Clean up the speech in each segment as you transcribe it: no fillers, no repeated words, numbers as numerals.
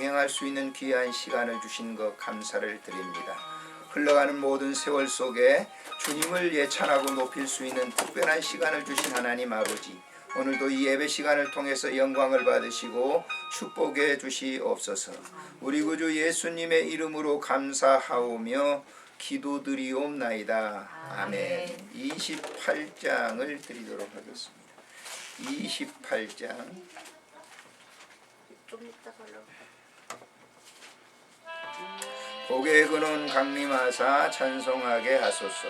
동행할 수 있는 귀한 시간을 주신 것 감사를 드립니다. 흘러가는 모든 세월 속에 주님을 예찬하고 높일 수 있는 특별한 시간을 주신 하나님 아버지, 오늘도 이 예배 시간을 통해서 영광을 받으시고 축복해 주시옵소서. 우리 구주 예수님의 이름으로 감사하오며 기도드리옵나이다. 아멘. 28장을 드리도록 하겠습니다. 28장. 좀 이따 가려고. 복의 근원 강림하사 찬송하게 하소서.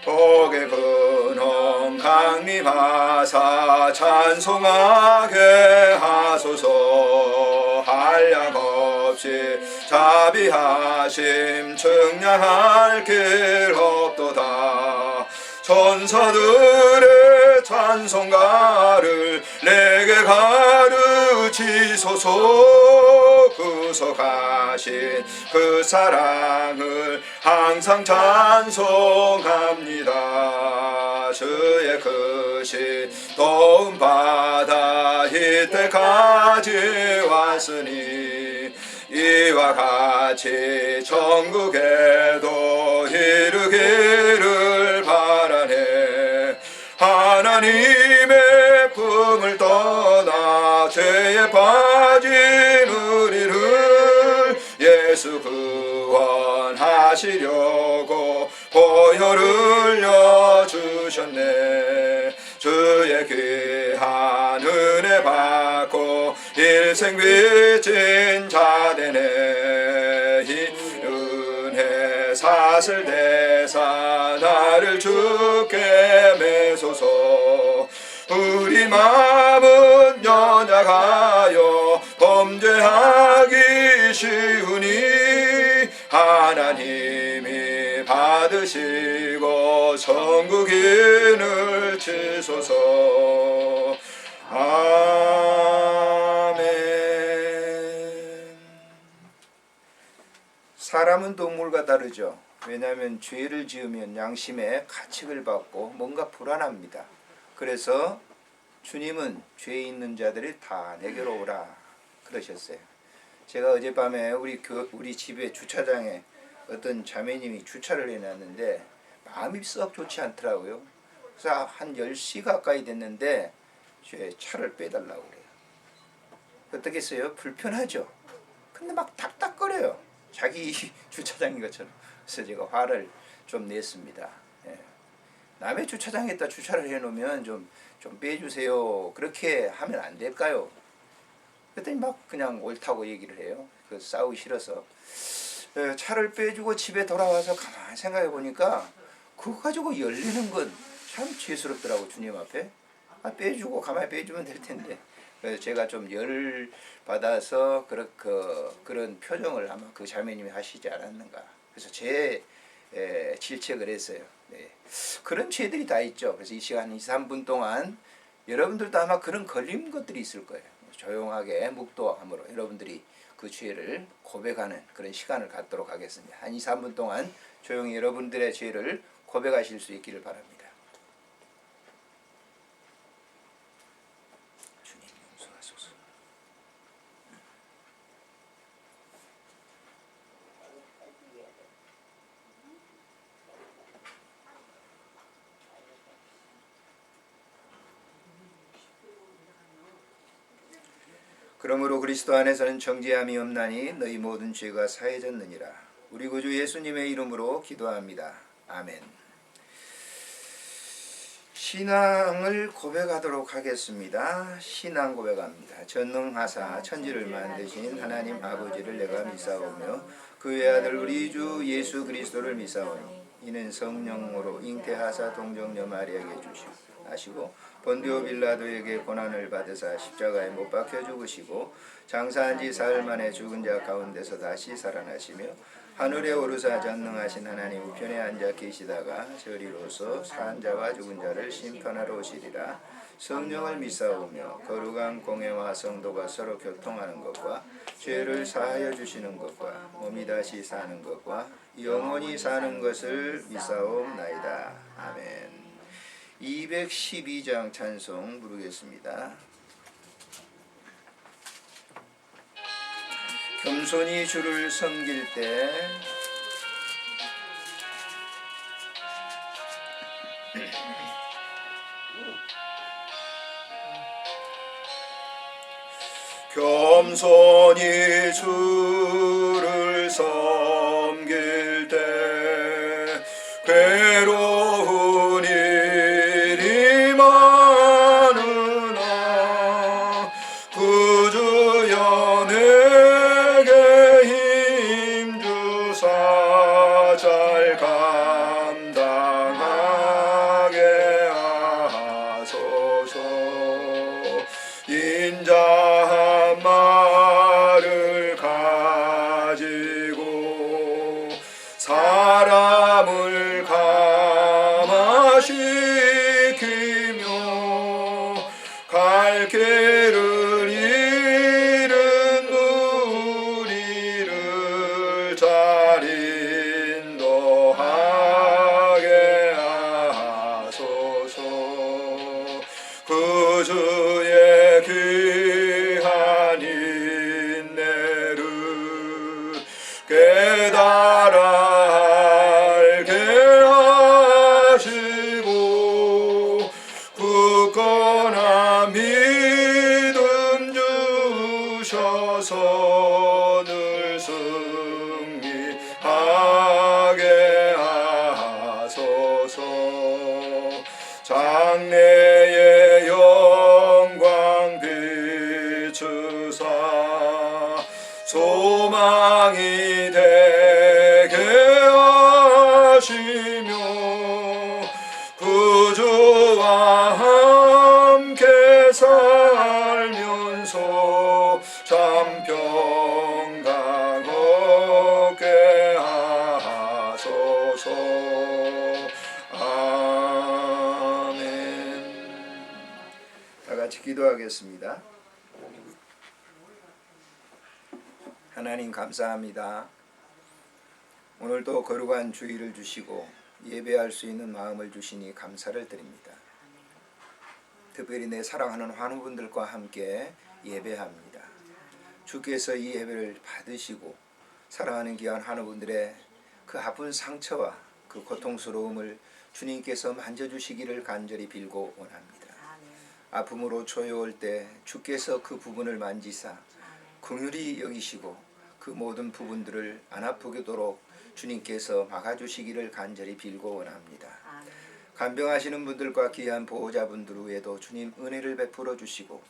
복의 근원 강림하사 찬송하게 하소서. 한량 없이 자비하심 측량할 길 없도다. 천사들의 찬송가를 내게 가르치소서. 구속하신 그 사랑을 항상 찬송합니다. 주의 크신 도움 받아 이때까지 왔으니 이와 같이 천국에도 이르기를 바라네. 하나님의 품을 떠나 죄에 빠진 우리를 예수 구원하시려고 보혈을 흘려주셨네. 주의 귀한 은혜 받고 일생 빚진 자 되네. 이 은혜 사슬 대사 나를 주께 매소서. 우리 마음은 연약하여 범죄하기 쉬우니 하나님이 받으시고 천국인을 치소서. 아멘. 사람은 동물과 다르죠. 왜냐하면 죄를 지으면 양심의 가책을 받고 뭔가 불안합니다. 그래서 주님은 죄 있는 자들이 다 내게로 오라 그러셨어요. 제가 어젯밤에 우리 집의 주차장에 어떤 자매님이 주차를 해놨는데 마음이 썩 좋지 않더라고요. 그래서 한 10시 가까이 됐는데 제 차를 빼달라고 그래요. 어떻겠어요? 불편하죠. 근데 막 닥닥거려요. 자기 주차장인 것처럼. 그래서 제가 화를 좀 냈습니다. 예. 남의 주차장에다 주차를 해놓으면 좀 빼주세요. 그렇게 하면 안 될까요? 그랬더니 막 그냥 옳다고 얘기를 해요. 그 싸우기 싫어서. 차를 빼주고 집에 돌아와서 가만히 생각해 보니까 그거 가지고 열리는 건 참 죄스럽더라고. 주님 앞에. 빼주고 가만히 빼주면 될 텐데. 그래서 제가 좀 열 받아서 그런 표정을 아마 그 자매님이 하시지 않았는가. 그래서 제 질책을 했어요. 네. 그런 죄들이 다 있죠. 그래서 이 시간 2, 3분 동안 여러분들도 아마 그런 걸린 것들이 있을 거예요. 조용하게 묵도함으로 여러분들이 그 죄를 고백하는 그런 시간을 갖도록 하겠습니다. 한 2, 3분 동안 조용히 여러분들의 죄를 고백하실 수 있기를 바랍니다. 주님 용서하소서. 그러므로 그리스도 안에서는 정죄함이 없나니 너희 모든 죄가 사해졌느니라. 우리 구주 예수님의 이름으로 기도합니다. 아멘. 신앙을 고백하도록 하겠습니다. 신앙 고백합니다. 전능하사 천지를 만드신 하나님 아버지를 내가 믿사오며 그의 아들 우리 주 예수 그리스도를 믿사오니 이는 성령으로 잉태하사 동정녀 마리아에게 주시고 본디오 빌라도에게 고난을 받으사 십자가에 못 박혀 죽으시고 장사한 지 사흘 만에 죽은 자 가운데서 다시 살아나시며 하늘에 오르사 전능하신 하나님 우편에 앉아 계시다가 저리로서 산 자와 죽은 자를 심판하러 오시리라. 성령을 믿사오며 거룩한 공회와 성도가 서로 교통하는 것과 죄를 사하여 주시는 것과 몸이 다시 사는 것과 영원히 사는 것을 믿사옵나이다. 아멘. 212장 찬송 부르겠습니다. 겸손히 주를 섬길 때 겸손히 주를 섬길 때 괴로운 일이 많으나 구주여 내게 힘주사 잘 감당하게 하소서. 인자한 말을 가지고 사람을 감화시키며 갈 길을 잃은 우리를 잘 인도하게 하소서. 그 주의 귀한 인내를 깨달아 알게 하시고 굳건한 믿음 주셔서 늘 승리하게 하소서. 장래의 영광 비추사 소망이 되게 하시며 구주와 함께 살면서 참 평강 얻게 하소서. 다 같이 기도하겠습니다. 하나님 감사합니다. 오늘도 거룩한 주일을 주시고 예배할 수 있는 마음을 주시니 감사를 드립니다. 특별히 내 사랑하는 환우분들과 함께 예배합니다. 주께서 이 예배를 받으시고 사랑하는 귀한 환우분들의 그 아픈 상처와 그 고통스러움을 주님께서 만져주시기를 간절히 빌고 원합니다. 아픔으로 초여올 때 주께서 그 부분을 만지사 긍휼히 여기시고 그 모든 부분들을 안 아프게도록 주님께서 막아주시기를 간절히 빌고 원합니다. 간병하시는 분들과 귀한 보호자분들 외에도 주님 은혜를 베풀어 주시고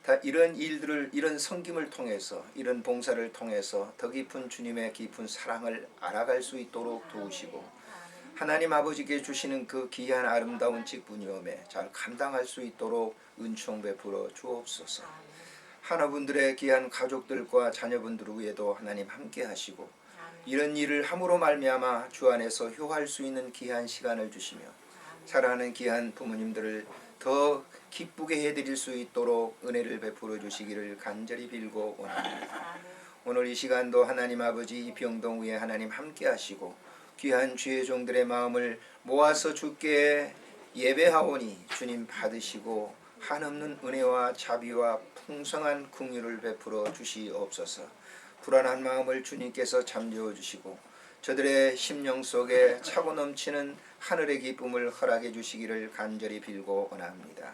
다 이런 일들을 이런 섬김을 통해서 이런 봉사를 통해서 더 깊은 주님의 깊은 사랑을 알아갈 수 있도록 도우시고 하나님 아버지께 주시는 그 귀한 아름다운 직분이오매 잘 감당할 수 있도록 은총 베풀어 주옵소서. 하나분들의 귀한 가족들과 자녀분들 위에도 하나님 함께 하시고 이런 일을 함으로 말미암아 주 안에서 효할 수 있는 귀한 시간을 주시며 사랑하는 귀한 부모님들을 더 기쁘게 해드릴 수 있도록 은혜를 베풀어 주시기를 간절히 빌고 원합니다. 오늘 이 시간도 하나님 아버지 이 병동 위에 하나님 함께 하시고 귀한 주의 종들의 마음을 모아서 주께 예배하오니 주님 받으시고 한없는 은혜와 자비와 풍성한 긍휼을 베풀어 주시옵소서. 불안한 마음을 주님께서 잠재워 주시고 저들의 심령 속에 차고 넘치는 하늘의 기쁨을 허락해 주시기를 간절히 빌고 원합니다.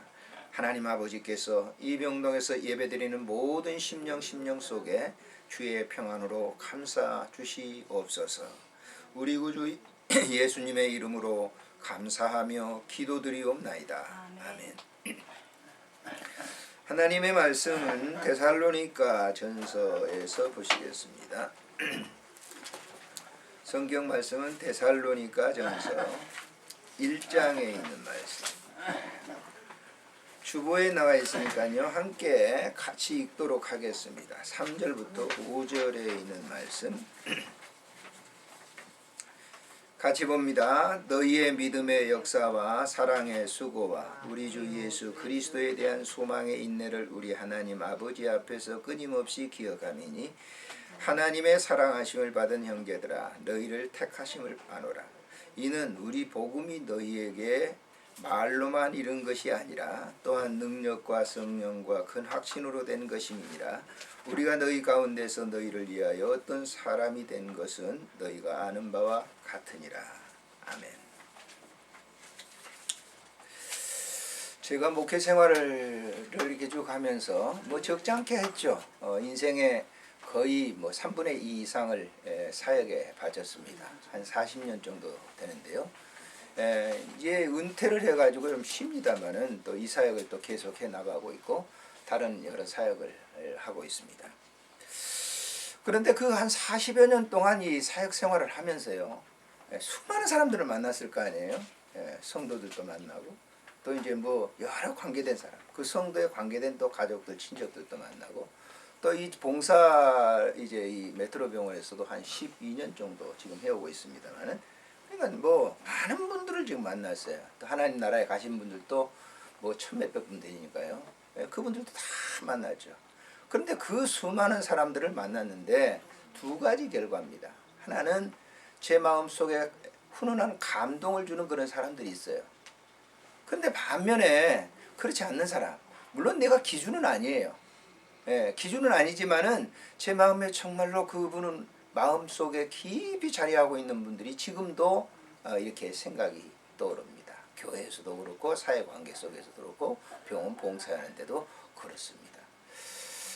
하나님 아버지께서 이 병동에서 예배드리는 모든 심령 속에 주의 평안으로 감싸 주시옵소서. 우리 구주 예수님의 이름으로 감사하며 기도드리옵나이다. 아멘. 하나님의 말씀은 데살로니가 전서에서 보시겠습니다. 성경 말씀은 데살로니가 전서 1장에 있는 말씀. 주보에 나와 있으니까요. 함께 같이 읽도록 하겠습니다. 3절부터 5절에 있는 말씀. 같이 봅니다. 너희의 믿음의 역사와 사랑의 수고와 우리 주 예수 그리스도에 대한 소망의 인내를 우리 하나님 아버지 앞에서 끊임없이 기억하미니 하나님의 사랑하심을 받은 형제들아 너희를 택하심을 아노라. 이는 우리 복음이 너희에게 말로만 이룬 것이 아니라 또한 능력과 성령과 큰 확신으로 된 것임이니라. 우리가 너희 가운데서 너희를 위하여 어떤 사람이 된 것은 너희가 아는 바와 같으니라. 아멘. 제가 목회 생활을 이렇게 쭉 하면서 뭐 적지 않게 했죠. 인생의 거의 뭐 3분의 2 이상을 사역에 바쳤습니다. 한 40년 정도 되는데요. 이제 은퇴를 해가지고 좀 쉽니다만은 또 이 사역을 또 계속해 나가고 있고 다른 여러 사역을 하고 있습니다. 그런데 그 한 40여 년 동안 이 사역 생활을 하면서요, 수많은 사람들을 만났을 거 아니에요. 성도들도 만나고 또 이제 뭐 여러 관계된 사람, 그 성도에 관계된 또 가족들, 친척들도 만나고 또 이 봉사 이제 이 메트로 병원에서도 한 12년 정도 지금 해오고 있습니다만은, 그러니까 뭐 많은 분들을 지금 만났어요. 또 하나님 나라에 가신 분들도 뭐 천몇백 분 되니까요. 그분들도 다 만났죠. 그런데 그 수많은 사람들을 만났는데 두 가지 결과입니다. 하나는 제 마음속에 훈훈한 감동을 주는 그런 사람들이 있어요. 그런데 반면에 그렇지 않는 사람, 물론 내가 기준은 아니에요. 기준은 아니지만은 제 마음에 정말로 그분은 마음속에 깊이 자리하고 있는 분들이 지금도 이렇게 생각이 떠오릅니다. 교회에서도 그렇고 사회관계 속에서도 그렇고 병원 봉사하는데도 그렇습니다.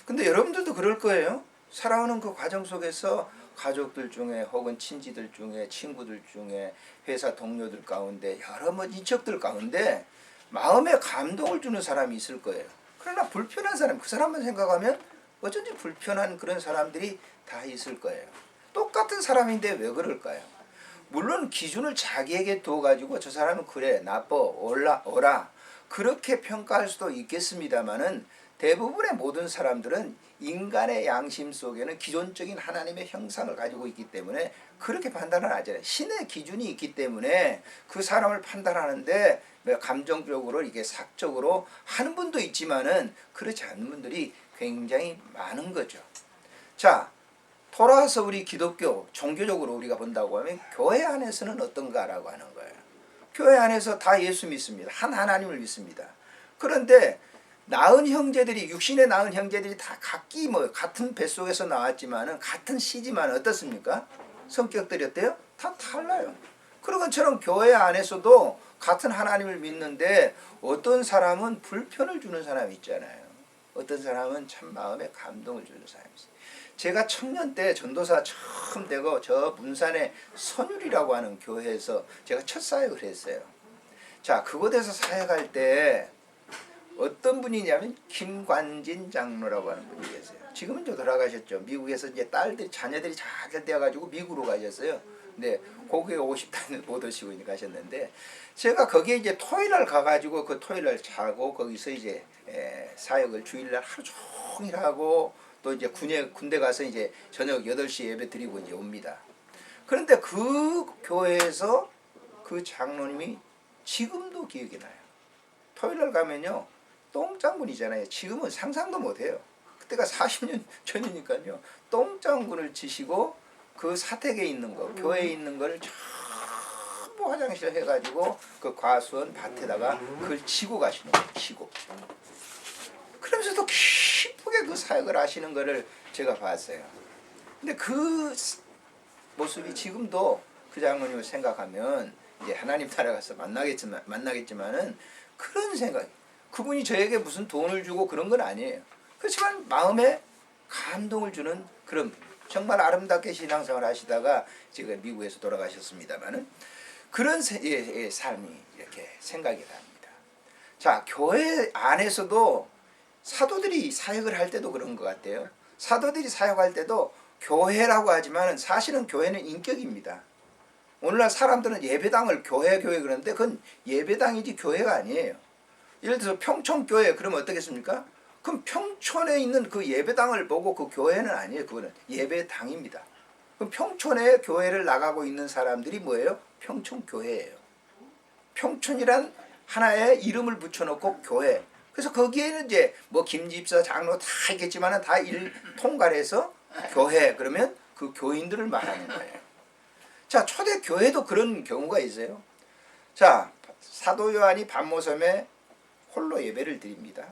근데 여러분들도 그럴 거예요. 살아오는 그 과정 속에서 가족들 중에 혹은 친지들 중에 친구들 중에 회사 동료들 가운데 여러 뭐 인척들 가운데 마음에 감동을 주는 사람이 있을 거예요. 그러나 불편한 사람, 그 사람만 생각하면 어쩐지 불편한 그런 사람들이 다 있을 거예요. 똑같은 사람인데 왜 그럴까요? 물론 기준을 자기에게 둬가지고 저 사람은 그래, 나빠, 어라 그렇게 평가할 수도 있겠습니다만은 대부분의 모든 사람들은 인간의 양심 속에는 기존적인 하나님의 형상을 가지고 있기 때문에 그렇게 판단을 하잖아요. 신의 기준이 있기 때문에 그 사람을 판단하는데 감정적으로 이게 사적으로 하는 분도 있지만은 그렇지 않은 분들이 굉장히 많은 거죠. 자, 돌아와서 우리 기독교 종교적으로 우리가 본다고 하면 교회 안에서는 어떤가라고 하는 거예요. 교회 안에서 다 예수 믿습니다. 한 하나님을 믿습니다. 그런데 낳은 형제들이, 육신에 낳은 형제들이 다 각기 뭐 같은 뱃속에서 나왔지만은 같은 씨지만 어떻습니까? 성격들이 어때요? 다 달라요. 그런 것처럼 교회 안에서도 같은 하나님을 믿는데 어떤 사람은 불편을 주는 사람이 있잖아요. 어떤 사람은 참 마음에 감동을 주는 사람이 있어요. 제가 청년 때 전도사 처음 되고 저 문산의 선율이라고 하는 교회에서 제가 첫 사역을 했어요. 자, 그곳에서 사역할 때 어떤 분이냐면 김관진 장로라고 하는 분이 계세요. 지금은 저 돌아가셨죠. 미국에서 이제 딸들, 자녀들이 잘 되어가지고 미국으로 가셨어요. 근데 거기에 50단을 못 오시고 가셨는데, 제가 거기에 이제 토요일날 가가지고 그 토요일날 자고 거기서 이제 사역을 주일날 하루 종일 하고 또 이제 군대 가서 이제 저녁 8시 예배 드리고 이제 옵니다. 그런데 그 교회에서 그 장로님이 지금도 기억이 나요. 토요일날 가면요, 똥장군이잖아요. 지금은 상상도 못해요. 그때가 40년 전이니까요. 똥장군을 치시고 그 사택에 있는 거, 교회에 있는 걸 전부 화장실 해가지고 그 과수원 밭에다가 그걸 치고 가시는 거예요. 치고. 그러면서도 기쁘게 그 사역을 하시는 거를 제가 봤어요. 근데 그 모습이 지금도 그 장로님을 생각하면 이제 하나님 나라 가서 만나겠지만은 그런 생각. 그분이 저에게 무슨 돈을 주고 그런 건 아니에요. 그렇지만 마음에 감동을 주는 그런 분. 정말 아름답게 신앙생활 하시다가 지금 미국에서 돌아가셨습니다만은 그런 삶이 이렇게 생각이 납니다. 자, 교회 안에서도 사도들이 사역을 할 때도 그런 것 같아요. 사도들이 사역할 때도 교회라고 하지만 사실은 교회는 인격입니다. 오늘날 사람들은 예배당을 교회 그러는데 그건 예배당이지 교회가 아니에요. 예를 들어서 평촌교회 그러면 어떻겠습니까? 그럼 평촌에 있는 그 예배당을 보고 그 교회는 아니에요. 그거는 예배당입니다. 그럼 평촌에 교회를 나가고 있는 사람들이 뭐예요? 평촌교회예요. 평촌이란 하나의 이름을 붙여놓고 교회. 그래서 거기에는 이제 뭐 김집사, 장로 다 있겠지만은 다 통괄해서 교회 그러면 그 교인들을 말하는 거예요. 자, 초대 교회도 그런 경우가 있어요. 자, 사도 요한이 밤모섬에 홀로 예배를 드립니다.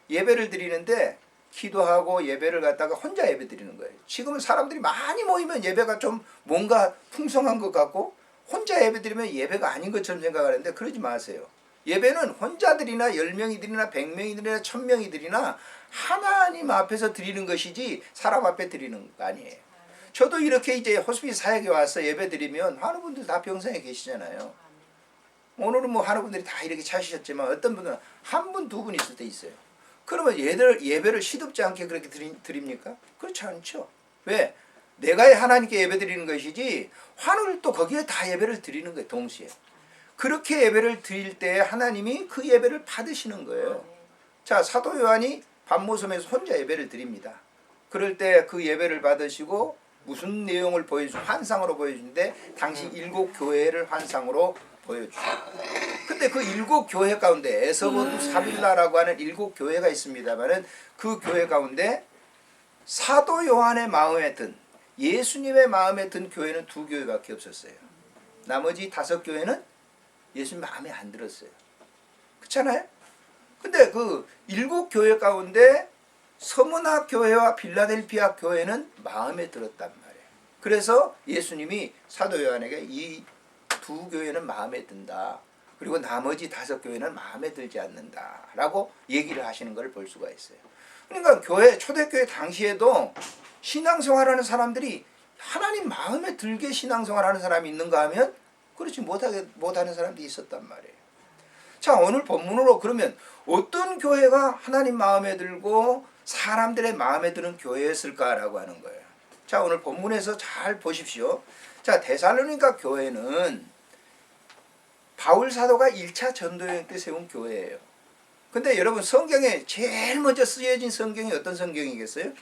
예배를 드리는데 기도하고 예배를 갖다가 혼자 예배 드리는 거예요. 지금은 사람들이 많이 모이면 예배가 좀 뭔가 풍성한 것 같고 혼자 예배 드리면 예배가 아닌 것처럼 생각하는데 그러지 마세요. 예배는 혼자 드리나 10명이 드리나 100명이 드리나 1000명이 드리나 하나님 앞에서 드리는 것이지 사람 앞에 드리는 거 아니에요. 저도 이렇게 이제 호스피스 사역에 와서 예배 드리면 많은 분들 다 병상에 계시잖아요. 오늘은 뭐 많은 분들이 다 이렇게 찾으셨지만 어떤 분들은 한 분, 두 분 있을 때 있어요. 그러면 예배를 시덥지 않게 그렇게 드립니까? 그렇지 않죠. 왜? 내가 하나님께 예배 드리는 것이지 환우를 또 거기에 다 예배를 드리는 거예요. 동시에. 그렇게 예배를 드릴 때 하나님이 그 예배를 받으시는 거예요. 자, 사도 요한이 밤모섬에서 혼자 예배를 드립니다. 그럴 때 그 예배를 받으시고 무슨 내용을 환상으로 보여주는데 당시 7 교회를 환상으로 보여주셔요. 근데 그 7 교회 가운데 에서보두 사빌라라고 하는 7 교회가 있습니다만은 그 교회 가운데 사도 요한의 마음에 든 예수님의 마음에 든 교회는 2 교회밖에 없었어요. 나머지 5 교회는 예수님 마음에 안 들었어요. 그렇잖아요? 근데 그 7 교회 가운데 서문화 교회와 빌라델피아 교회는 마음에 들었단 말이에요. 그래서 예수님이 사도 요한에게 이 2 교회는 마음에 든다. 그리고 나머지 5 교회는 마음에 들지 않는다. 라고 얘기를 하시는 걸 볼 수가 있어요. 그러니까 초대교회 당시에도 신앙생활하는 사람들이 하나님 마음에 들게 신앙생활하는 사람이 있는가 하면 그렇지 못하는 사람들이 있었단 말이에요. 자, 오늘 본문으로 그러면 어떤 교회가 하나님 마음에 들고 사람들의 마음에 드는 교회였을까라고 하는 거예요. 자, 오늘 본문에서 잘 보십시오. 자, 데살로니가 교회는 바울 사도가 1차 전도여행 때 세운 교회예요. 근데 여러분 성경에 제일 먼저 쓰여진 성경이 어떤 성경이겠어요?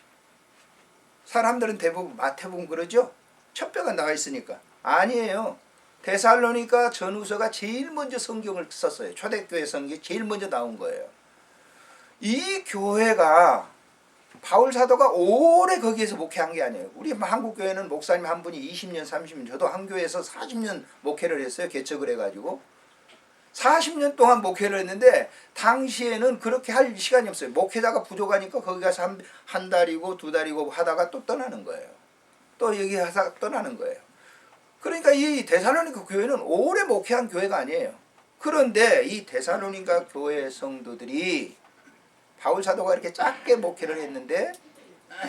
사람들은 대부분 마태복음 그러죠? 첫 뼈가 나와 있으니까. 아니에요. 데살로니가 전후서가 제일 먼저 성경을 썼어요. 초대교회 성경이 제일 먼저 나온 거예요. 이 교회가 바울 사도가 오래 거기에서 목회한 게 아니에요. 우리 한국 교회는 목사님 한 분이 20년, 30년, 저도 한 교회에서 40년 목회를 했어요. 개척을 해가지고 40년 동안 목회를 했는데 당시에는 그렇게 할 시간이 없어요. 목회자가 부족하니까 거기 가서 한 달이고 2달이고 하다가 또 떠나는 거예요. 또 여기 하다가 떠나는 거예요. 그러니까 이 데살로니가 교회는 오래 목회한 교회가 아니에요. 그런데 이 데살로니가 교회 성도들이 바울 사도가 이렇게 짧게 목회를 했는데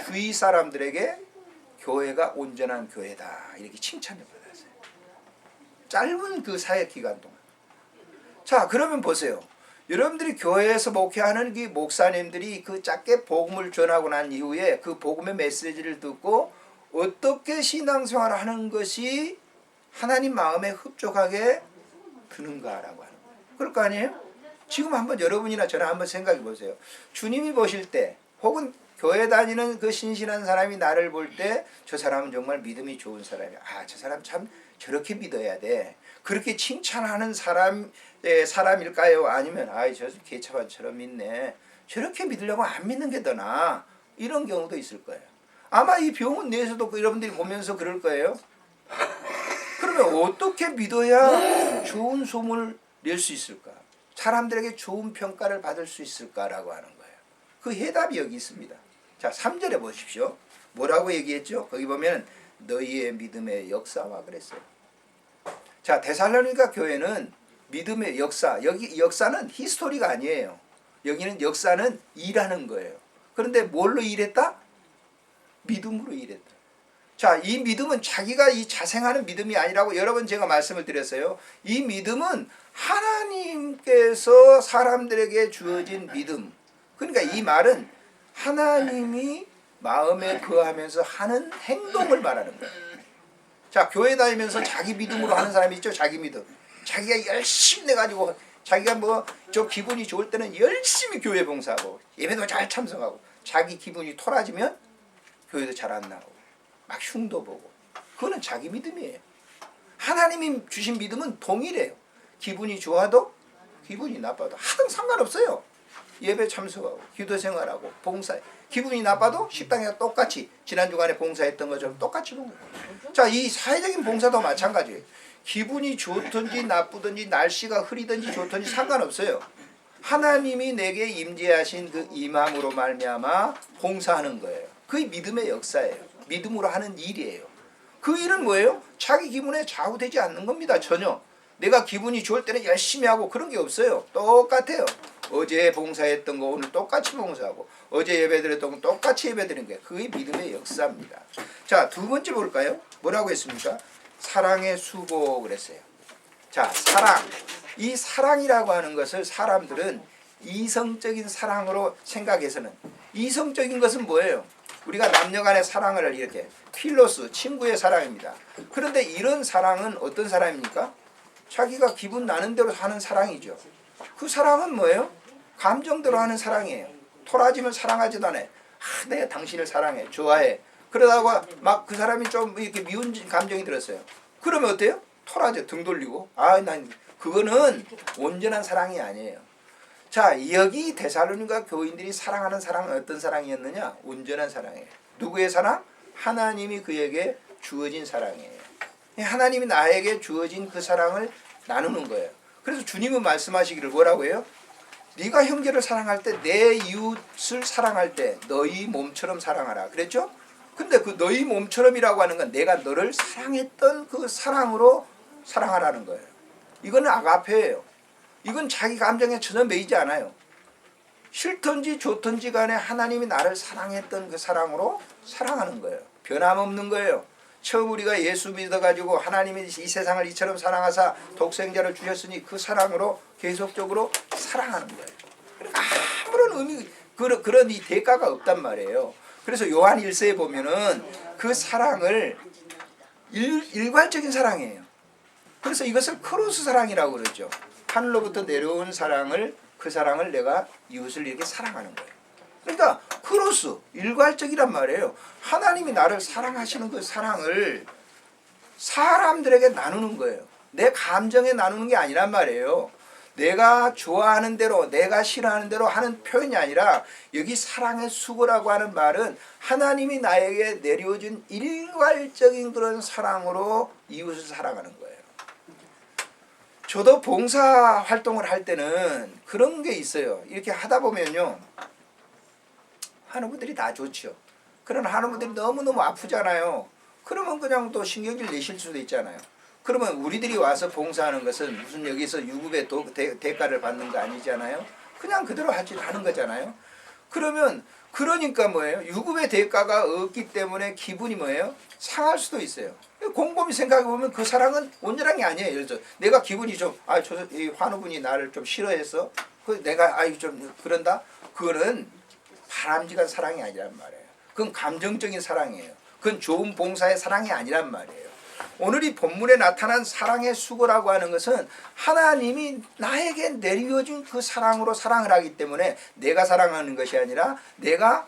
주위 사람들에게 교회가 온전한 교회다 이렇게 칭찬을 받았어요. 짧은 그 사역 기간 동안. 자, 그러면 보세요. 여러분들이 교회에서 목회하는 그 목사님들이 그 짧게 복음을 전하고 난 이후에 그 복음의 메시지를 듣고 어떻게 신앙생활을 하는 것이 하나님 마음에 흡족하게 드는가라고 하는 거예요. 그럴 거 아니에요? 지금 한번 여러분이나 저나 한번 생각해 보세요. 주님이 보실 때 혹은 교회 다니는 그 신실한 사람이 나를 볼 때 저 사람은 정말 믿음이 좋은 사람이야. 아, 저 사람 참 저렇게 믿어야 돼. 그렇게 칭찬하는 사람일까요? 아니면 저 개차반처럼 믿네. 저렇게 믿으려고 안 믿는 게 더 나아. 이런 경우도 있을 거예요. 아마 이 병원 내에서도 여러분들이 보면서 그럴 거예요. 그러면 어떻게 믿어야 좋은 소문을 낼 수 있을까? 사람들에게 좋은 평가를 받을 수 있을까라고 하는 거예요. 그 해답이 여기 있습니다. 자, 3절에 보십시오. 뭐라고 얘기했죠? 거기 보면 너희의 믿음의 역사와 그랬어요. 자, 데살로니가 교회는 믿음의 역사, 여기 역사는 히스토리가 아니에요. 여기는 역사는 일하는 거예요. 그런데 뭘로 일했다? 믿음으로 일했다. 자, 이 믿음은 자기가 이 자생하는 믿음이 아니라고 여러 번 제가 말씀을 드렸어요. 이 믿음은 하나님께서 사람들에게 주어진 믿음. 그러니까 이 말은 하나님이 마음에 거하면서 하는 행동을 말하는 거예요. 자, 교회 다니면서 자기 믿음으로 하는 사람이 있죠. 자기 믿음. 자기가 열심히 내가지고 자기가 저 기분이 좋을 때는 열심히 교회 봉사하고 예배도 잘 참석하고 자기 기분이 토라지면 교회도 잘 안 나오고 막 흉도 보고 그거는 자기 믿음이에요. 하나님이 주신 믿음은 동일해요. 기분이 좋아도 기분이 나빠도 하등 상관없어요. 예배 참석하고 기도 생활하고 봉사해. 기분이 나빠도 식당에 똑같이 지난 주간에 봉사했던 것처럼 똑같이 봉사해. 자, 이 사회적인 봉사도 마찬가지예요. 기분이 좋든지 나쁘든지 날씨가 흐리든지 좋든지 상관없어요. 하나님이 내게 임재하신 그 임함으로 말미암아 봉사하는 거예요. 그게 믿음의 역사예요. 믿음으로 하는 일이에요. 그 일은 뭐예요? 자기 기분에 좌우되지 않는 겁니다. 전혀. 내가 기분이 좋을 때는 열심히 하고 그런 게 없어요. 똑같아요. 어제 봉사했던 거 오늘 똑같이 봉사하고 어제 예배드렸던 거 똑같이 예배드리는 게 그게 믿음의 역사입니다. 자, 두 번째 볼까요? 뭐라고 했습니까? 사랑의 수고 그랬어요. 자, 사랑. 이 사랑이라고 하는 것을 사람들은 이성적인 사랑으로 생각해서는, 이성적인 것은 뭐예요? 우리가 남녀간의 사랑을 이렇게 필로스, 친구의 사랑입니다. 그런데 이런 사랑은 어떤 사랑입니까? 자기가 기분 나는 대로 하는 사랑이죠. 그 사랑은 뭐예요? 감정대로 하는 사랑이에요. 토라지면 사랑하지도 않아요. 내가 당신을 사랑해, 좋아해. 그러다가 막 그 사람이 좀 이렇게 미운 감정이 들었어요. 그러면 어때요? 토라져, 등 돌리고. 난 그거는 온전한 사랑이 아니에요. 자, 여기 데살로니가 교인들이 사랑하는 사랑은 어떤 사랑이었느냐? 온전한 사랑이에요. 누구의 사랑? 하나님이 그에게 주어진 사랑이에요. 하나님이 나에게 주어진 그 사랑을 나누는 거예요. 그래서 주님은 말씀하시기를 뭐라고 해요? 네가 형제를 사랑할 때, 내 이웃을 사랑할 때 너희 몸처럼 사랑하라 그랬죠? 근데 그 너희 몸처럼이라고 하는 건 내가 너를 사랑했던 그 사랑으로 사랑하라는 거예요. 이거는 아가페예요. 이건 자기 감정에 전혀 매이지 않아요. 싫든지 좋든지 간에 하나님이 나를 사랑했던 그 사랑으로 사랑하는 거예요. 변함없는 거예요. 처음 우리가 예수 믿어가지고 하나님이 이 세상을 이처럼 사랑하사 독생자를 주셨으니 그 사랑으로 계속적으로 사랑하는 거예요. 아무런 의미, 그런 이 대가가 없단 말이에요. 그래서 요한 1서에 보면은 그 사랑을 일괄적인 사랑이에요. 그래서 이것을 크로스 사랑이라고 그러죠. 하늘로부터 내려온 사랑을, 그 사랑을 내가 이웃을 이렇게 사랑하는 거예요. 그러니까 크로스, 일괄적이란 말이에요. 하나님이 나를 사랑하시는 그 사랑을 사람들에게 나누는 거예요. 내 감정에 나누는 게 아니란 말이에요. 내가 좋아하는 대로, 내가 싫어하는 대로 하는 표현이 아니라, 여기 사랑의 수고라고 하는 말은 하나님이 나에게 내려준 일괄적인 그런 사랑으로 이웃을 사랑하는 거예요. 저도 봉사 활동을 할 때는 그런 게 있어요. 이렇게 하다 보면요, 하는 분들이 다 좋죠. 그러나 하는 분들이 너무너무 아프잖아요. 그러면 그냥 또 신경질 내실 수도 있잖아요. 그러면 우리들이 와서 봉사하는 것은 무슨 여기서 유급의 대가를 받는 거 아니잖아요. 그냥 그대로 하는 거잖아요. 그러니까 뭐예요? 유급의 대가가 없기 때문에 기분이 뭐예요? 상할 수도 있어요. 곰곰이 생각해 보면 그 사랑은 온전한 게 아니에요. 예를 들어 내가 기분이 좀, 이 환우분이 나를 좀 싫어해서 내가 좀 그런다. 그거는 바람직한 사랑이 아니란 말이에요. 그건 감정적인 사랑이에요. 그건 좋은 봉사의 사랑이 아니란 말이에요. 오늘 이 본문에 나타난 사랑의 수고라고 하는 것은 하나님이 나에게 내려준 그 사랑으로 사랑을 하기 때문에 내가 사랑하는 것이 아니라, 내가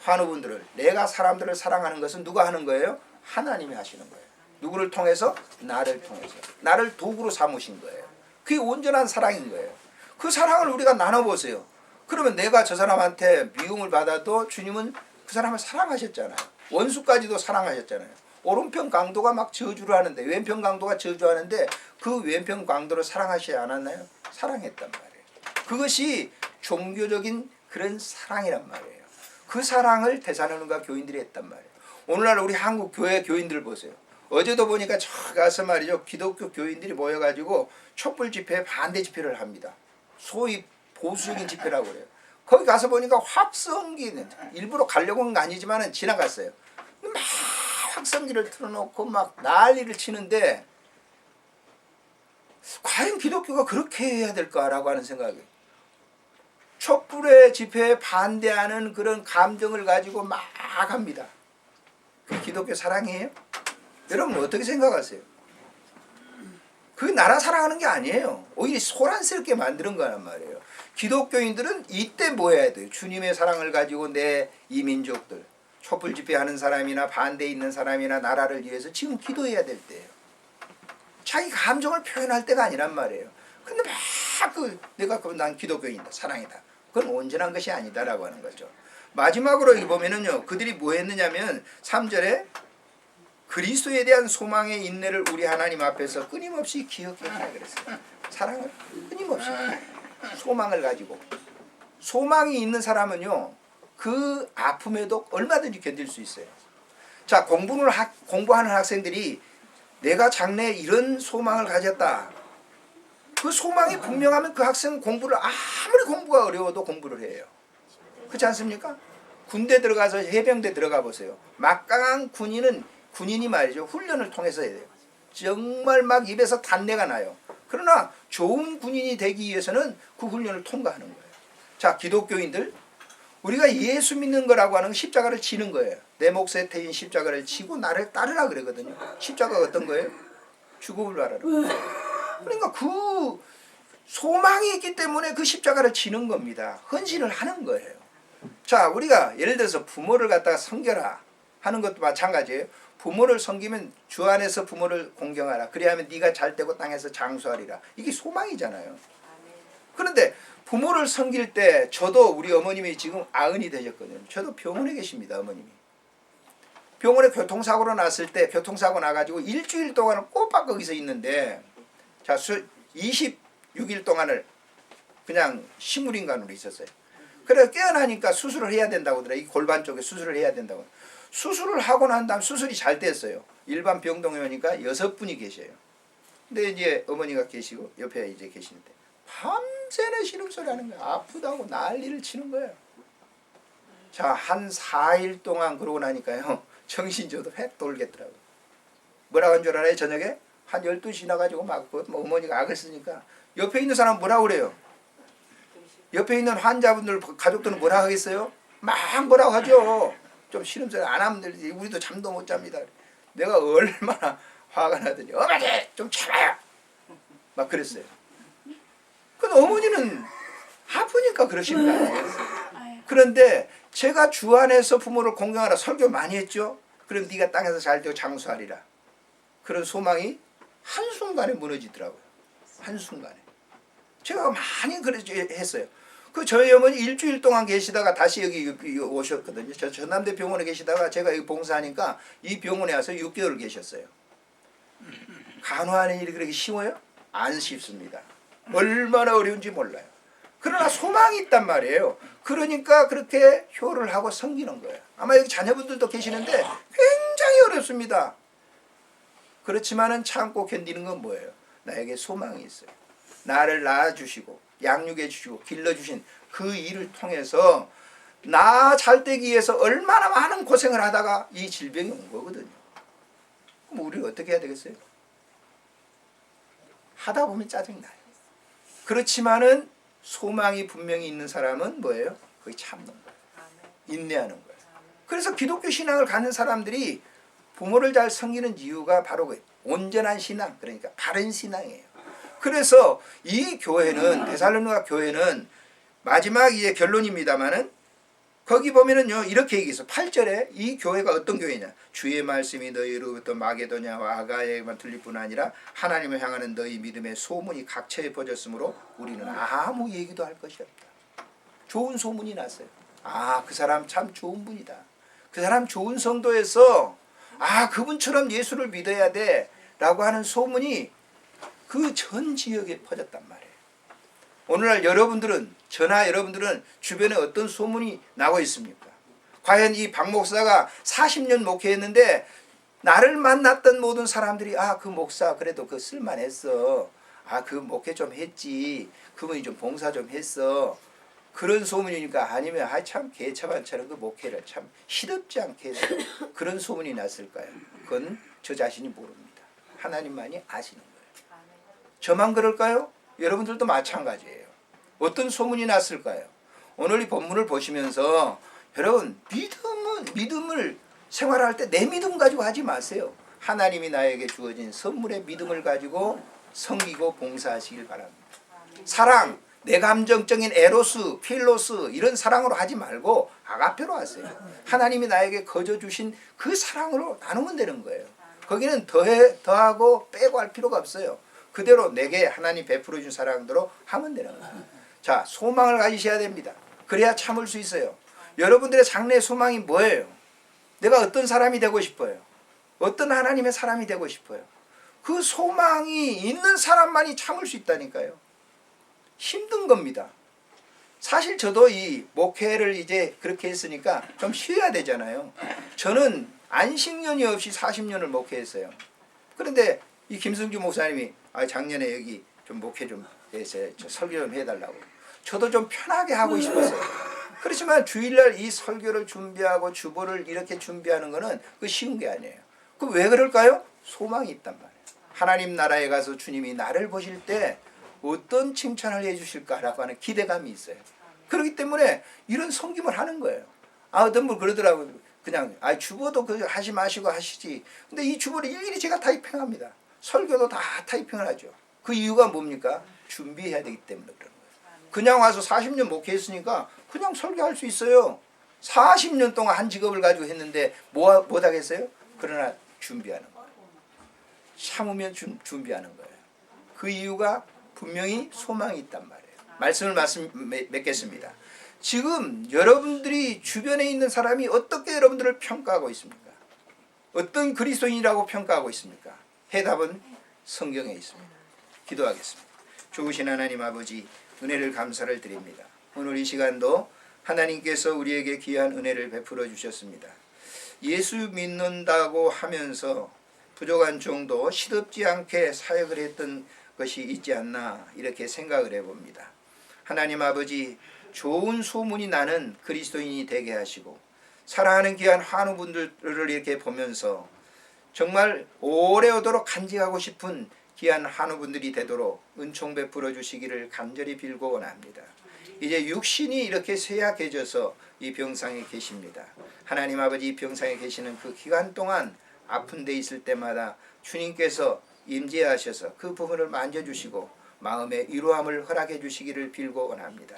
환우분들을, 내가 사람들을 사랑하는 것은 누가 하는 거예요? 하나님이 하시는 거예요. 누구를 통해서? 나를 통해서. 나를 도구로 삼으신 거예요. 그게 온전한 사랑인 거예요. 그 사랑을 우리가 나눠보세요. 그러면 내가 저 사람한테 미움을 받아도 주님은 그 사람을 사랑하셨잖아요. 원수까지도 사랑하셨잖아요. 오른편 강도가 막 저주를 하는데, 왼편 강도가 저주하는데 그 왼편 강도를 사랑하시지 않았나요? 사랑했단 말이에요. 그것이 종교적인 그런 사랑이란 말이에요. 그 사랑을 데살로니가 교인들이 했단 말이에요. 오늘날 우리 한국 교회 교인들 보세요. 어제도 보니까 저 가서 말이죠, 기독교 교인들이 모여가지고 촛불 집회, 반대 집회를 합니다. 소위 보수적인 집회라고 그래요. 거기 가서 보니까 확성기는, 일부러 가려고 한 거 아니지만 지나갔어요. 막 확성기를 틀어놓고 막 난리를 치는데, 과연 기독교가 그렇게 해야 될까라고 하는 생각이, 촛불의 집회에 반대하는 그런 감정을 가지고 막 합니다. 그게 기독교 사랑이에요? 여러분 어떻게 생각하세요? 그게 나라 사랑하는 게 아니에요. 오히려 소란스럽게 만드는 거란 말이에요. 기독교인들은 이때 뭐 해야 돼요? 주님의 사랑을 가지고 내 이 민족들, 촛불 집회하는 사람이나 반대에 있는 사람이나 나라를 위해서 지금 기도해야 될 때예요. 자기 감정을 표현할 때가 아니란 말이에요. 근데 막 내가 난 기독교인이다, 사랑이다. 그건 온전한 것이 아니다라고 하는 거죠. 마지막으로 여기 보면은요, 그들이 뭐 했느냐면 3절에 그리스도에 대한 소망의 인내를 우리 하나님 앞에서 끊임없이 기억했다 그랬어요. 사랑을 끊임없이 소망을 가지고, 소망이 있는 사람은요 그 아픔에도 얼마든지 견딜 수 있어요. 자, 공부하는 학생들이 내가 장래에 이런 소망을 가졌다, 그 소망이 분명하면 그 학생은 공부를, 아무리 공부가 어려워도 공부를 해요. 그렇지 않습니까? 군대 들어가서 해병대 들어가 보세요. 막강한 군인이 말이죠, 훈련을 통해서 해야 돼요. 정말 막 입에서 단내가 나요. 그러나 좋은 군인이 되기 위해서는 그 훈련을 통과하는 거예요. 자, 기독교인들, 우리가 예수 믿는 거라고 하는 십자가를 지는 거예요. 내 몫에 태인 십자가를 지고 나를 따르라 그러거든요. 십자가가 어떤 거예요? 죽음을 말하는 거예요. 그러니까 그 소망이 있기 때문에 그 십자가를 지는 겁니다. 헌신을 하는 거예요. 자, 우리가 예를 들어서 부모를 갖다가 섬겨라 하는 것도 마찬가지예요. 부모를 섬기면 주 안에서 부모를 공경하라. 그래야면 네가 잘 되고 땅에서 장수하리라. 이게 소망이잖아요. 그런데 부모를 섬길 때, 저도 우리 어머님이 지금 90이 되셨거든요. 저도 병원에 계십니다, 어머님이. 병원에 교통사고로 났을 때, 교통사고 나가지고 일주일 동안은 꼬박 거기서 있는데, 자, 26일 동안을 그냥 식물인간으로 있었어요. 그래서 깨어나니까 수술을 해야 된다고 하더라. 이 골반 쪽에 수술을 해야 된다고. 수술을 하고 난 다음 수술이 잘 됐어요. 일반 병동에 오니까 6분이 계셔요. 근데 이제 어머니가 계시고 옆에 이제 계시는데 밤새내 신음소리 하는 거야. 아프다고 난리를 치는 거예요. 자, 한 4일 동안 그러고 나니까요, 정신 저도 획 돌겠더라고요. 뭐라고 한 줄 알아요? 저녁에 한 12시 나가지고 막 어머니가 악을 쓰니까 옆에 있는 사람 뭐라고 그래요? 옆에 있는 환자분들 가족들은 뭐라 하겠어요? 막 뭐라고 하죠. 좀 신음소리 안 하면 되지. 우리도 잠도 못 잡니다. 내가 얼마나 화가 나더니 어머니 좀 참아요. 막 그랬어요. 근데 어머니는 아프니까 그러시는 거 아니에요. 그런데 제가 주 안에서 부모를 공경하라 설교 많이 했죠. 그럼 네가 땅에서 잘 되고 장수하리라. 그런 소망이 한순간에 무너지더라고요. 한순간에. 제가 많이 했어요. 저희 어머니 일주일 동안 계시다가 다시 여기 오셨거든요. 저 전남대 병원에 계시다가 제가 여기 봉사하니까 이 병원에 와서 6개월 계셨어요. 간호하는 일이 그렇게 쉬워요? 안 쉽습니다. 얼마나 어려운지 몰라요. 그러나 소망이 있단 말이에요. 그러니까 그렇게 효를 하고 섬기는 거예요. 아마 여기 자녀분들도 계시는데 굉장히 어렵습니다. 그렇지만은 참고 견디는 건 뭐예요? 나에게 소망이 있어요. 나를 낳아주시고 양육해 주시고 길러주신 그 일을 통해서 나 잘되기 위해서 얼마나 많은 고생을 하다가 이 질병이 온 거거든요. 그럼 우리가 어떻게 해야 되겠어요? 하다 보면 짜증나요. 그렇지만은 소망이 분명히 있는 사람은 뭐예요? 거기 참는 거예요. 인내하는 거예요. 그래서 기독교 신앙을 갖는 사람들이 부모를 잘 섬기는 이유가 바로 그 온전한 신앙, 그러니까 바른 신앙이에요. 그래서 이 교회는, 데살로니가 교회는 마지막 이제 결론입니다만은 거기 보면은요 이렇게 얘기해서 8절에 이 교회가 어떤 교회냐, 주의 말씀이 너희로부터 마게도냐와 아가야에만 들릴 뿐 아니라 하나님을 향하는 너희 믿음의 소문이 각처에 퍼졌으므로 우리는 아무 얘기도 할 것이 없다. 좋은 소문이 났어요. 아, 그 사람 참 좋은 분이다. 그 사람 좋은 성도에서 아, 그분처럼 예수를 믿어야 돼 라고 하는 소문이 그 전 지역에 퍼졌단 말이에요. 오늘날 여러분들은, 저나 여러분들은 주변에 어떤 소문이 나고 있습니까? 과연 이 박 목사가 40년 목회했는데 나를 만났던 모든 사람들이 아, 그 목사 그래도 그 쓸만했어. 아, 그 목회 좀 했지. 그분이 좀 봉사 좀 했어. 그런 소문이니까, 아니면 아, 참 개차반처럼 그 목회를 참 시덥지 않게 해서 그런 소문이 났을까요? 그건 저 자신이 모릅니다. 하나님만이 아시는 거예요. 저만 그럴까요? 여러분들도 마찬가지예요. 어떤 소문이 났을까요? 오늘 이 본문을 보시면서 여러분, 믿음을 생활할 때 내 믿음 가지고 하지 마세요. 하나님이 나에게 주어진 선물의 믿음을 가지고 섬기고 봉사하시길 바랍니다. 사랑, 내 감정적인 에로스, 필로스 이런 사랑으로 하지 말고 아가페로 하세요. 하나님이 나에게 거저 주신 그 사랑으로 나누면 되는 거예요. 거기는 더하고 빼고 할 필요가 없어요. 그대로 내게 하나님 베풀어 준 사랑대로 하면 되는 거예요. 자, 소망을 가지셔야 됩니다. 그래야 참을 수 있어요. 여러분들의 장래의 소망이 뭐예요? 내가 어떤 사람이 되고 싶어요? 어떤 하나님의 사람이 되고 싶어요? 그 소망이 있는 사람만이 참을 수 있다니까요. 힘든 겁니다. 사실 저도 이 목회를 이제 그렇게 했으니까 좀 쉬어야 되잖아요. 저는 안식년이 없이 40년을 목회했어요. 그런데 이 김승주 목사님이 작년에 여기 좀 목회 좀 해서 설교 좀 해달라고. 저도 좀 편하게 하고 싶었어요. 그렇지만 주일날 이 설교를 준비하고 주보를 이렇게 준비하는 거는 그 쉬운 게 아니에요. 그 왜 그럴까요? 소망이 있단 말이에요. 하나님 나라에 가서 주님이 나를 보실 때 어떤 칭찬을 해주실까라고 하는 기대감이 있어요. 그렇기 때문에 이런 섬김을 하는 거예요. 어떤 분 그러더라고요. 그냥 주보도 하지 마시고 하시지. 근데 이 주보를 일일이 제가 타이핑합니다. 설교도 다 타이핑을 하죠. 그 이유가 뭡니까? 준비해야 되기 때문에 그런 거예요. 그냥 와서 40년 목회했으니까 그냥 설교할 수 있어요. 40년 동안 한 직업을 가지고 했는데 못 하겠어요? 그러나 준비하는 거예요. 참으면 준비하는 거예요. 그 이유가 분명히 소망이 있단 말이에요. 말씀을 맺겠습니다. 지금 여러분들이 주변에 있는 사람이 어떻게 여러분들을 평가하고 있습니까? 어떤 그리스도인이라고 평가하고 있습니까? 해답은 성경에 있습니다. 기도하겠습니다. 좋으신 하나님 아버지, 은혜를 감사를 드립니다. 오늘 이 시간도 하나님께서 우리에게 귀한 은혜를 베풀어 주셨습니다. 예수 믿는다고 하면서 부족한 정도 시덥지 않게 사역을 했던 것이 있지 않나 이렇게 생각을 해봅니다. 하나님 아버지, 좋은 소문이 나는 그리스도인이 되게 하시고 사랑하는 귀한 환우분들을 이렇게 보면서 정말 오래오도록 간직하고 싶은 귀한 환우분들이 되도록 은총 베풀어 주시기를 간절히 빌고 원합니다. 이제 육신이 이렇게 쇠약해져서 이 병상에 계십니다. 하나님 아버지, 이 병상에 계시는 그 기간 동안 아픈 데 있을 때마다 주님께서 임재하셔서 그 부분을 만져주시고 마음의 위로함을 허락해 주시기를 빌고 원합니다.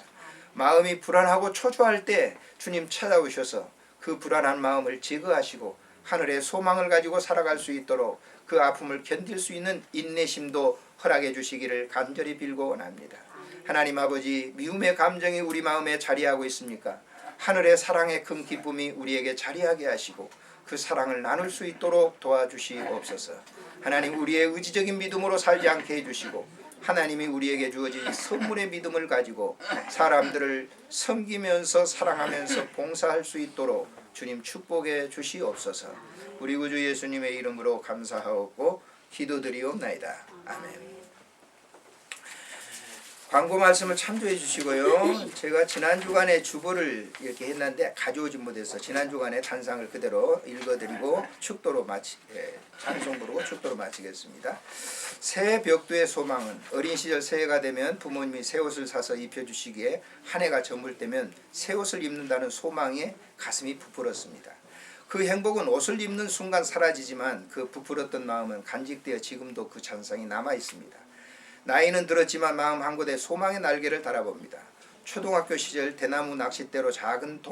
마음이 불안하고 초조할 때 주님 찾아오셔서 그 불안한 마음을 제거하시고 하늘의 소망을 가지고 살아갈 수 있도록 그 아픔을 견딜 수 있는 인내심도 허락해 주시기를 간절히 빌고 원합니다. 하나님 아버지, 미움의 감정이 우리 마음에 자리하고 있습니까? 하늘의 사랑의 큰 기쁨이 우리에게 자리하게 하시고 그 사랑을 나눌 수 있도록 도와주시옵소서. 하나님, 우리의 의지적인 믿음으로 살지 않게 해주시고 하나님이 우리에게 주어진 선물의 믿음을 가지고 사람들을 섬기면서 사랑하면서 봉사할 수 있도록 주님 축복해 주시옵소서. 우리 구주 예수님의 이름으로 감사하옵고 기도드리옵나이다. 아멘. 광고 말씀을 참조해 주시고요. 제가 지난 주간에 주보를 이렇게 했는데 가져오지 못해서 지난 주간에 단상을 그대로 읽어드리고 축도로 찬송 부르고 축도로 마치겠습니다. 새 벽두의 소망은 어린 시절 새해가 되면 부모님이 새 옷을 사서 입혀주시기에 한 해가 저물 때면 새 옷을 입는다는 소망에 가슴이 부풀었습니다. 그 행복은 옷을 입는 순간 사라지지만 그 부풀었던 마음은 간직되어 지금도 그 찬상이 남아 있습니다. 나이는 들었지만 마음 한 곳에 소망의 날개를 달아봅니다. 초등학교 시절 대나무 낚싯대로 작은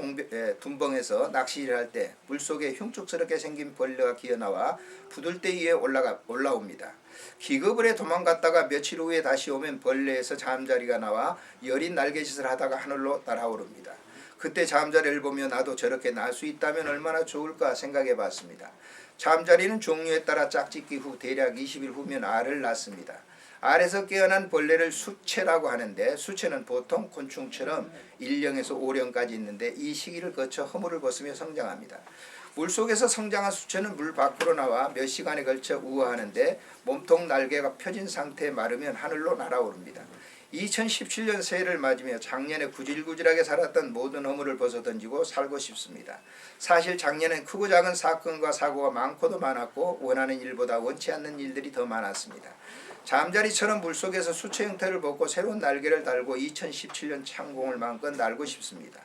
둔벙에서 낚시를 할 때 물속에 흉측스럽게 생긴 벌레가 기어나와 부들대 위에 올라옵니다. 기겁을 해 도망갔다가 며칠 후에 다시 오면 벌레에서 잠자리가 나와 여린 날개짓을 하다가 하늘로 날아오릅니다. 그때 잠자리를 보며 나도 저렇게 날 수 있다면 얼마나 좋을까 생각해 봤습니다. 잠자리는 종류에 따라 짝짓기 후 대략 20일 후면 알을 낳습니다. 알에서 깨어난 벌레를 수체라고 하는데 수체는 보통 곤충처럼 1년에서 5년까지 있는데 이 시기를 거쳐 허물을 벗으며 성장합니다. 물속에서 성장한 수체는 물 밖으로 나와 몇 시간에 걸쳐 우아하는데 몸통 날개가 펴진 상태에 마르면 하늘로 날아오릅니다. 2017년 새해를 맞으며 작년에 구질구질하게 살았던 모든 허물을 벗어던지고 살고 싶습니다. 사실 작년엔 크고 작은 사건과 사고가 많고도 많았고 원하는 일보다 원치 않는 일들이 더 많았습니다. 잠자리처럼 물속에서 수체 형태를 벗고 새로운 날개를 달고 2017년 창공을 마음껏 날고 싶습니다.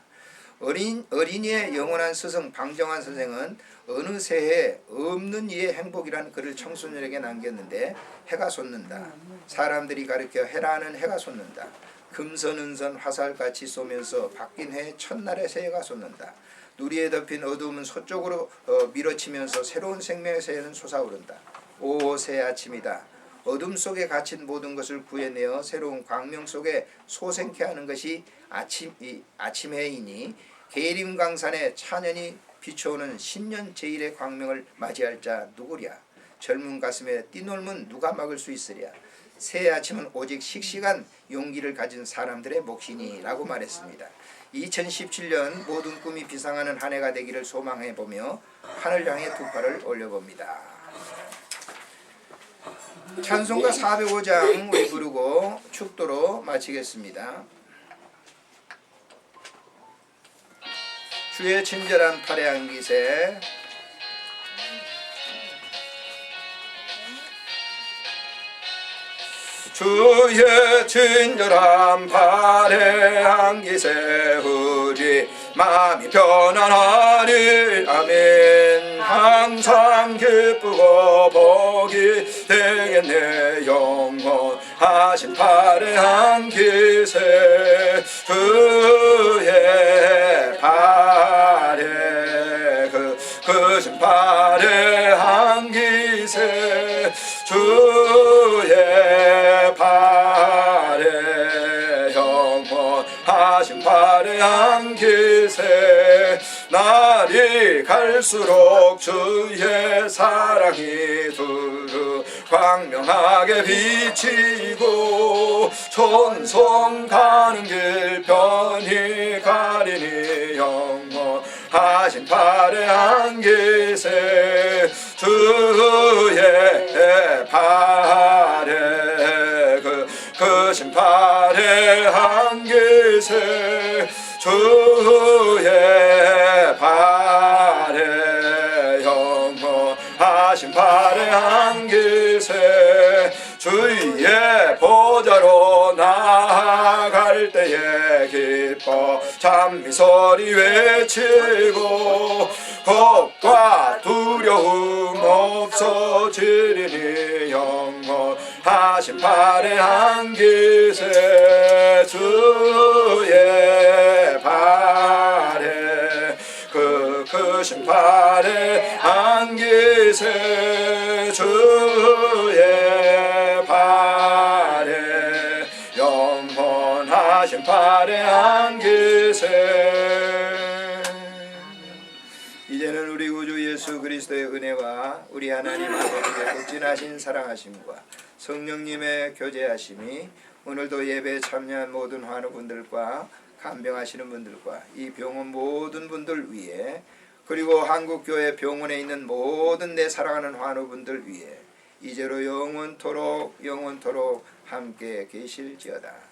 어린이의 영원한 스승 방정환 선생은 어느 새해 없는 이의 행복이라는 글을 청소년에게 남겼는데 해가 솟는다. 사람들이 가르쳐 해라는 해가 솟는다. 금선은선 화살같이 쏘면서 바뀐 해 첫날의 새해가 솟는다. 누리에 덮인 어두움은 서쪽으로 밀어치면서 새로운 생명의 새해는 솟아오른다. 오 새 아침이다. 어둠 속에 갇힌 모든 것을 구해내어 새로운 광명 속에 소생케 하는 것이 아침해이니 계림강산에 찬연히 비춰오는 신년 제1의 광명을 맞이할 자 누구랴. 젊은 가슴에 뛰놀면 누가 막을 수 있으랴. 새 아침은 오직 씩씩한 용기를 가진 사람들의 몫이니 라고 말했습니다. 2017년 모든 꿈이 비상하는 한 해가 되기를 소망해보며 하늘 향해 두 팔을 올려봅니다. 찬송가 405장 우리 부르고 축도로 마치겠습니다. 주의 친절한 팔에 안기세. 주의 친절한 팔에 안기세. 우리 마음이 편안하리. 아멘. 항상 기쁘고 복이 되겠네. 영원하신 팔에 안기세. 그의 팔에 크신 팔에 안기세. 주의 팔에 영원하신 팔에 안기세. 날이 갈수록 주의 사랑이 두루 광명하게 비치고 천성 가는 길 편히 가리니 영원하신 팔에 안기세. 주의 팔에 크신 팔에 안기세. 주의 팔에 영원하신 팔에 안기세. 주의 보좌로 나아갈 때에 기뻐 찬미소리 외치고 겁과 두려움 없어지리니 영원하신 팔에 안기세. 주의 팔에 크신 팔에 안기세. 주의 팔에 영원하신 팔에 안기세. 이제는 우리 구주 예수 그리스도의 은혜와 우리 하나님 아버지의 극진하신 사랑하심과 성령님의 교제하심이 오늘도 예배에 참여한 모든 환우분들과 간병하시는 분들과 이 병원 모든 분들 위에 그리고 한국교회 병원에 있는 모든 내 사랑하는 환우분들 위에 이제로 영원토록 함께 계실지어다.